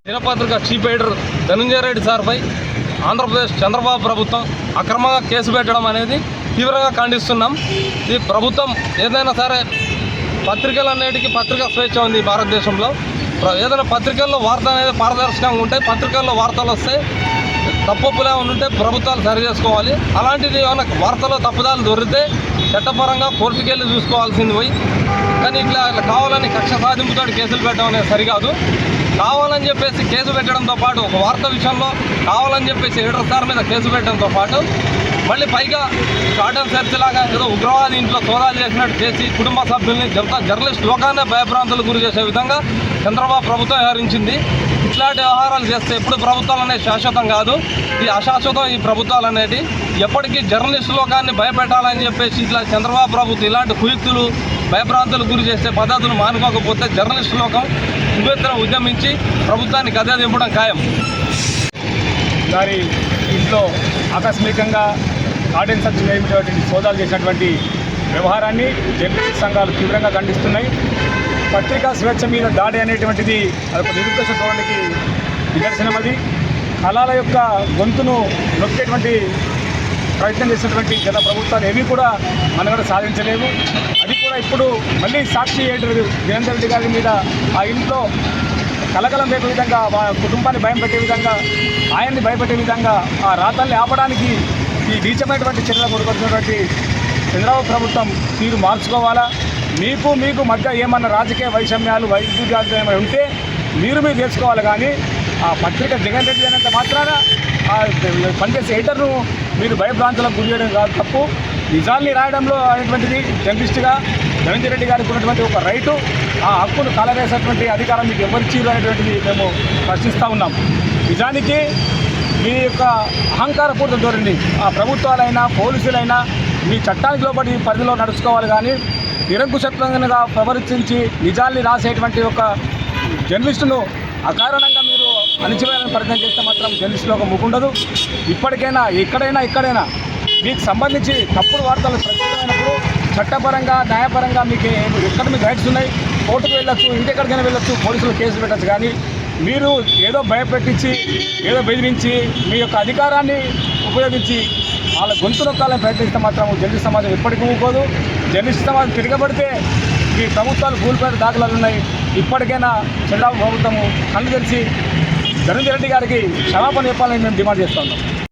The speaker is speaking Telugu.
దినపత్రిక చీఫ్ ఎడిటర్ ధనంజయ రెడ్డి సార్పై ఆంధ్రప్రదేశ్ చంద్రబాబు ప్రభుత్వం అక్రమంగా కేసు పెట్టడం అనేది తీవ్రంగా ఖండిస్తున్నాం. ఈ ప్రభుత్వం ఏదైనా సరే పత్రికలన్నిటికీ పత్రికా స్వేచ్ఛ ఉంది భారతదేశంలో. ఏదైనా పత్రికల్లో వార్త అనేది పారదర్శకంగా ఉంటాయి. పత్రికల్లో వార్తలు వస్తే తప్పులే ఉంటే ప్రభుత్వాలు సరి చేసుకోవాలి. అలాంటిది ఏమైనా వార్తలో తప్పుదాలు దొరికితే చట్టపరంగా కోర్టుకు వెళ్ళి చూసుకోవాల్సింది పోయి, కానీ ఇట్లా కావాలని కక్ష సాధింపుతో కేసులు పెట్టడం అనేది సరికాదు. కావాలని చెప్పేసి కేసు పెట్టడంతో పాటు ఒక వార్త విషయంలో కావాలని చెప్పేసి ఎడిటర్ సార్ మీద కేసు పెట్టడంతో పాటు మళ్ళీ పైగా షార్ట్ అండ్ సెర్చ్ లాగా ఏదో ఉగ్రవాది ఇంట్లో సోదాలు చేసినట్టు చేసి కుటుంబ సభ్యుల్ని జర్నలిస్ట్ లోకాన్నే భయభ్రాంతులకు గురి చేసే విధంగా చంద్రబాబు ప్రభుత్వం వ్యవహరించింది. ఇట్లాంటి వ్యవహారాలు చేస్తే ఎప్పుడు ప్రభుత్వాలు అనేది శాశ్వతం కాదు. ఈ అశాశ్వతం ఈ ప్రభుత్వాలు అనేవి ఎప్పటికీ జర్నలిస్ట్ లోకాన్ని భయపెట్టాలని చెప్పేసి ఇట్లా చంద్రబాబు ప్రభుత్వం ఇలాంటి కుయుక్తులు భయభ్రాంతులకు గురి చేసే పద్ధతులు మానుకోకపోతే జర్నలిస్ట్ లోకం ఉభ్యత్తున ఉద్యమించి ప్రభుత్వాన్ని గద్దె దింపడం ఖాయం. గారి ఇంట్లో ఆకస్మికంగా ఆర్డినెన్స్ సర్చ్ చేయబడినటువంటి సోదాలు చేసినటువంటి వ్యవహారాన్ని జర్నలిస్ట్ సంఘాలు తీవ్రంగా ఖండిస్తున్నాయి. పత్రికా స్వేచ్ఛ మీద దాడి అనేటువంటిది అదొక నిరుద్దేశ ధోరణికి నిదర్శనం. అది కళల యొక్క గొంతును నొక్కేటువంటి ప్రయత్నం చేసినటువంటి గత ప్రభుత్వాలు ఏవి కూడా మనగడ సాధించలేవు. అది కూడా ఇప్పుడు మళ్ళీ సాక్షి ఎడిటర్ దినంజయ రెడ్డి గారి మీద ఆ ఇంట్లో కలకలం రేపే విధంగా మా కుటుంబాన్ని భయం పెట్టే విధంగా ఆయన్ని భయపెట్టే విధంగా ఆ రాతల్ని ఆపడానికి ఈ నీచమైనటువంటి చర్యలు కొడుకున్నటువంటి చంద్రబాబు ప్రభుత్వం తీరు మార్చుకోవాలా. మీకు మధ్య ఏమన్నా రాజకీయ వైషమ్యాలు వైద్యులు ఏమైనా ఉంటే మీరు తెలుసుకోవాలి. కానీ ఆ పత్రిక జగన్ రెడ్డి అయినంత మాత్రాన ఆ పనిచేసే ఎడిటర్ను మీరు భయభ్రాంతులకు గురి చేయడం కాదు తప్పు. నిజాల్ని రాయడంలో అనేటువంటిది జర్నలిస్టుగా ధనంజయ రెడ్డి గారికి ఉన్నటువంటి ఒక రైటు. ఆ హక్కును కలవేసేటువంటి అధికారం మీకు ఎవరిచ్చిరు అనేటువంటిది మేము ప్రశ్నిస్తూ ఉన్నాం. నిజానికి మీ యొక్క అహంకారపూరిత ధోరణి ఆ ప్రభుత్వాలైనా పోలీసులైనా మీ చట్టానికి లోబడి పరిధిలో నడుచుకోవాలి. కానీ నిరంకుశత్వంగా ప్రవర్తించి నిజాల్ని రాసేటువంటి ఒక జర్నలిస్టును అకారణంగా మీరు అణిచివేయాలని ప్రయత్నం చేస్తే మాత్రం జర్నలిస్టులో ఒక ముకుండదు. ఇప్పటికైనా ఎక్కడైనా మీకు సంబంధించి తప్పుడు వార్తలు ప్రచురితమైనప్పుడు చట్టపరంగా న్యాయపరంగా మీకు ఎక్కడ మీకు రైట్స్ ఉన్నాయి, కోర్టుకు వెళ్ళొచ్చు, ఇంకెక్కడికైనా వెళ్ళొచ్చు, పోలీసులు కేసులు పెట్టచ్చు. కానీ మీరు ఏదో భయపెట్టించి ఏదో బెదిరించి మీ యొక్క అధికారాన్ని ఉపయోగించి వాళ్ళ గొంతు నొక్కాలని ప్రయత్నిస్తే మాత్రం జర్నలిస్ట్ సమాజం ఎప్పటికీ ఊరుకోదు. జర్నలిస్ట్ సమాజం తిరగబడితే ఈ ప్రభుత్వాలు కూలిపోయిన దాఖలాలు ఉన్నాయి. ఇప్పటికైనా చంద్రబాబు ప్రభుత్వము కళ్ళు తెరిచి ధనంజయ రెడ్డి గారికి క్షమాపణ చెప్పాలని మేము డిమాండ్ చేస్తూ ఉన్నాం.